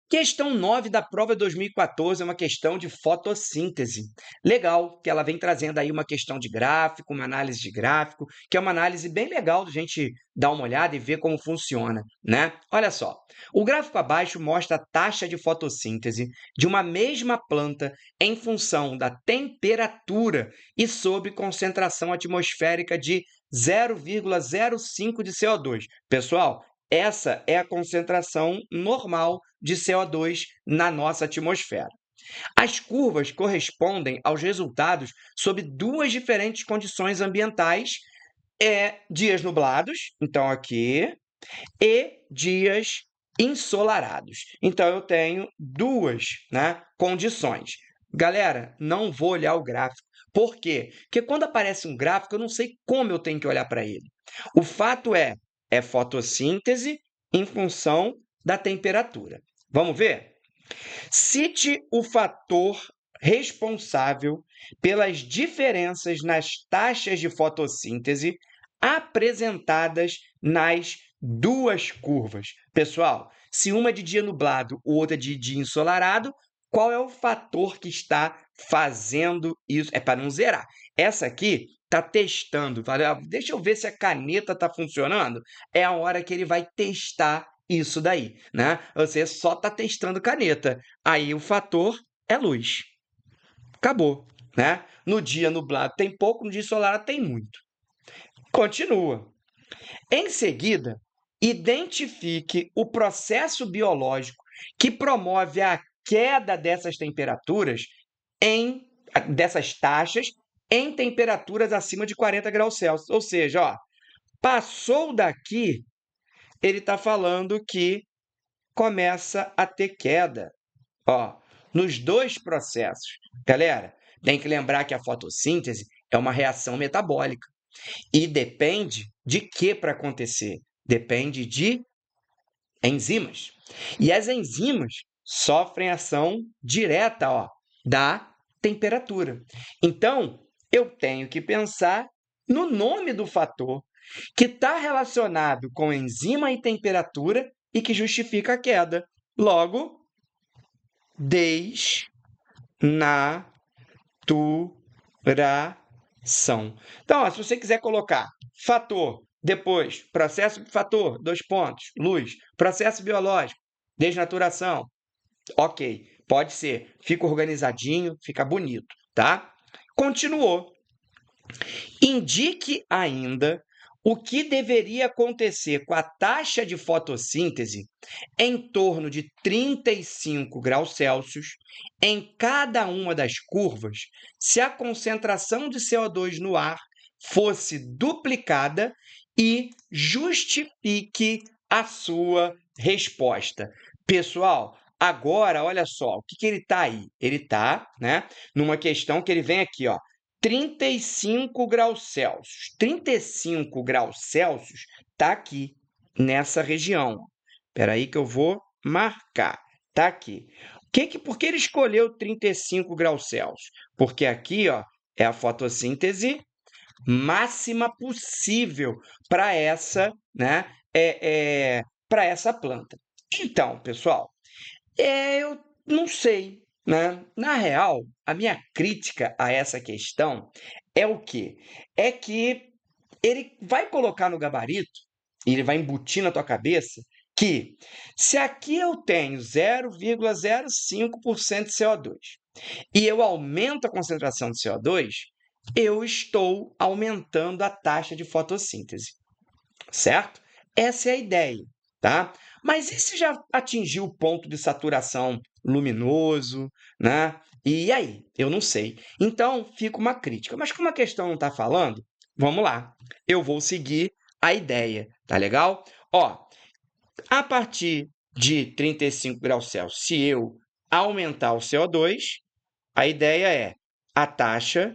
Questão 9 da prova 2014 é uma questão de fotossíntese. Legal, que ela vem trazendo aí uma questão de gráfico, uma análise de gráfico, que é uma análise bem legal de a gente dar uma olhada e ver como funciona, né? Olha só, o gráfico abaixo mostra a taxa de fotossíntese de uma mesma planta em função da temperatura e sob concentração atmosférica de 0,05 de CO2. Pessoal, essa é a concentração normal de CO2 na nossa atmosfera. As curvas correspondem aos resultados sob duas diferentes condições ambientais, dias nublados, então aqui, e dias ensolarados. Então, eu tenho duas, né, condições. Galera, não vou olhar o gráfico. Por quê? Porque quando aparece um gráfico, eu não sei como eu tenho que olhar para ele. O fato é fotossíntese em função da temperatura. Vamos ver? Cite o fator responsável pelas diferenças nas taxas de fotossíntese apresentadas nas duas curvas. Pessoal, se uma é de dia nublado, outra é de dia ensolarado, qual é o fator que está fazendo isso? É para não zerar. Essa aqui está testando. Deixa eu ver se a caneta está funcionando. É a hora que ele vai testar isso daí, né? Você só está testando caneta. Aí o fator é luz. Acabou, né? No dia nublado tem pouco, no dia ensolarado tem muito. Continua. Em seguida, identifique o processo biológico que promove a queda dessas temperaturas dessas taxas em temperaturas acima de 40 graus Celsius. Ou seja, ó, passou daqui, ele está falando que começa a ter queda. Ó, nos dois processos. Galera, tem que lembrar que a fotossíntese é uma reação metabólica. E depende de quê para acontecer? Depende de enzimas. E as enzimas sofrem ação direta, ó, da temperatura. Então, eu tenho que pensar no nome do fator que está relacionado com enzima e temperatura e que justifica a queda. Logo, desnaturação. Então, ó, se você quiser colocar fator, depois processo fator, dois pontos, luz, processo biológico, desnaturação, ok, pode ser, fica organizadinho, fica bonito, tá? Continuou. Indique ainda o que deveria acontecer com a taxa de fotossíntese em torno de 35 graus Celsius em cada uma das curvas se a concentração de CO2 no ar fosse duplicada e justifique a sua resposta. Pessoal, agora, olha só, o que ele está aí? Ele está, né, numa questão que ele vem aqui, ó, 35 graus Celsius. 35 graus Celsius está aqui, nessa região. Espera aí que eu vou marcar. Está aqui. Por que ele escolheu 35 graus Celsius? Porque aqui, ó, é a fotossíntese máxima possível para essa, né, para essa planta. Então, pessoal, eu não sei, né? Na real, a minha crítica a essa questão é o quê? É que ele vai colocar no gabarito, e ele vai embutir na tua cabeça, que se aqui eu tenho 0,05% de CO2 e eu aumento a concentração de CO2, eu estou aumentando a taxa de fotossíntese, certo? Essa é a ideia, tá? Mas e se já atingiu o ponto de saturação luminoso, né? E aí? Eu não sei. Então, fica uma crítica. Mas como a questão não está falando, vamos lá. Eu vou seguir a ideia, tá legal? Ó, a partir de 35 graus Celsius, se eu aumentar o CO2, a ideia é a taxa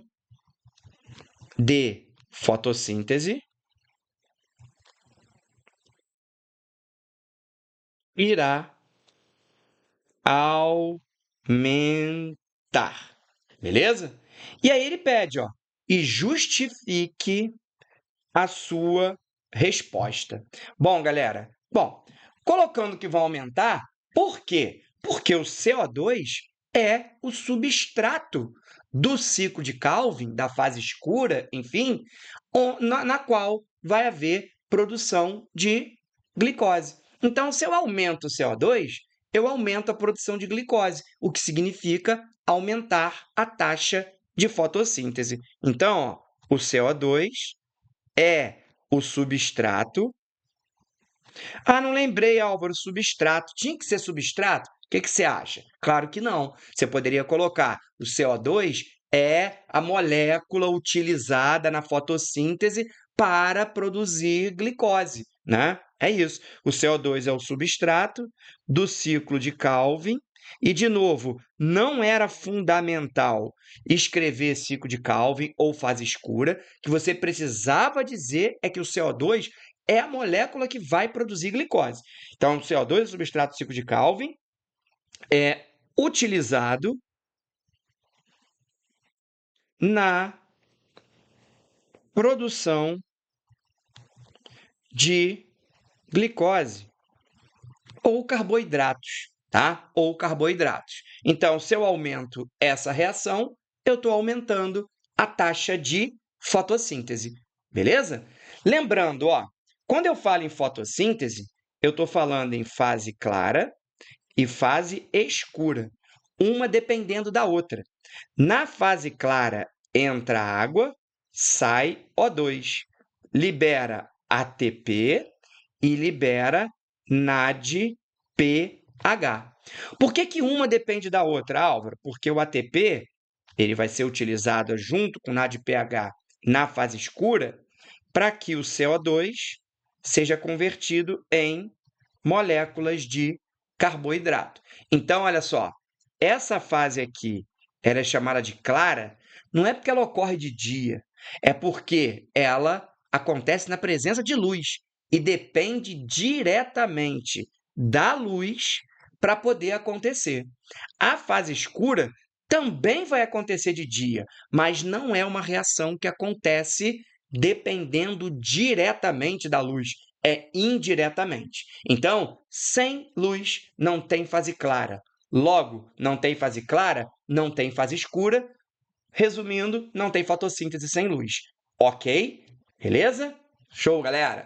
de fotossíntese irá aumentar. Beleza? E aí ele pede, ó, e justifique a sua resposta. Bom, galera, colocando que vão aumentar, por quê? Porque o CO2 é o substrato do ciclo de Calvin, da fase escura, enfim, na qual vai haver produção de glicose. Então, se eu aumento o CO2, eu aumento a produção de glicose, o que significa aumentar a taxa de fotossíntese. Então, ó, o CO2 é o substrato. Ah, não lembrei, Álvaro, substrato. Tinha que ser substrato? O que você acha? Claro que não. Você poderia colocar o CO2 é a molécula utilizada na fotossíntese para produzir glicose, né? É isso. O CO2 é o substrato do ciclo de Calvin. E, de novo, não era fundamental escrever ciclo de Calvin ou fase escura. O que você precisava dizer é que o CO2 é a molécula que vai produzir glicose. Então, o CO2 é o substrato do ciclo de Calvin, é utilizado na produção de glicose ou carboidratos, tá? Ou carboidratos. Então, se eu aumento essa reação, eu estou aumentando a taxa de fotossíntese, beleza? Lembrando, ó, quando eu falo em fotossíntese, eu estou falando em fase clara e fase escura, uma dependendo da outra. Na fase clara entra água, sai O2, libera ATP e libera NADPH. Por que uma depende da outra, Álvaro? Porque o ATP ele vai ser utilizado junto com o NADPH na fase escura para que o CO2 seja convertido em moléculas de carboidrato. Então, olha só, essa fase aqui, ela é chamada de clara, não é porque ela ocorre de dia, é porque ela acontece na presença de luz e depende diretamente da luz para poder acontecer. A fase escura também vai acontecer de dia, mas não é uma reação que acontece dependendo diretamente da luz, é indiretamente. Então, sem luz não tem fase clara. Logo, não tem fase clara, não tem fase escura. Resumindo, não tem fotossíntese sem luz. Ok? Beleza? Show, galera!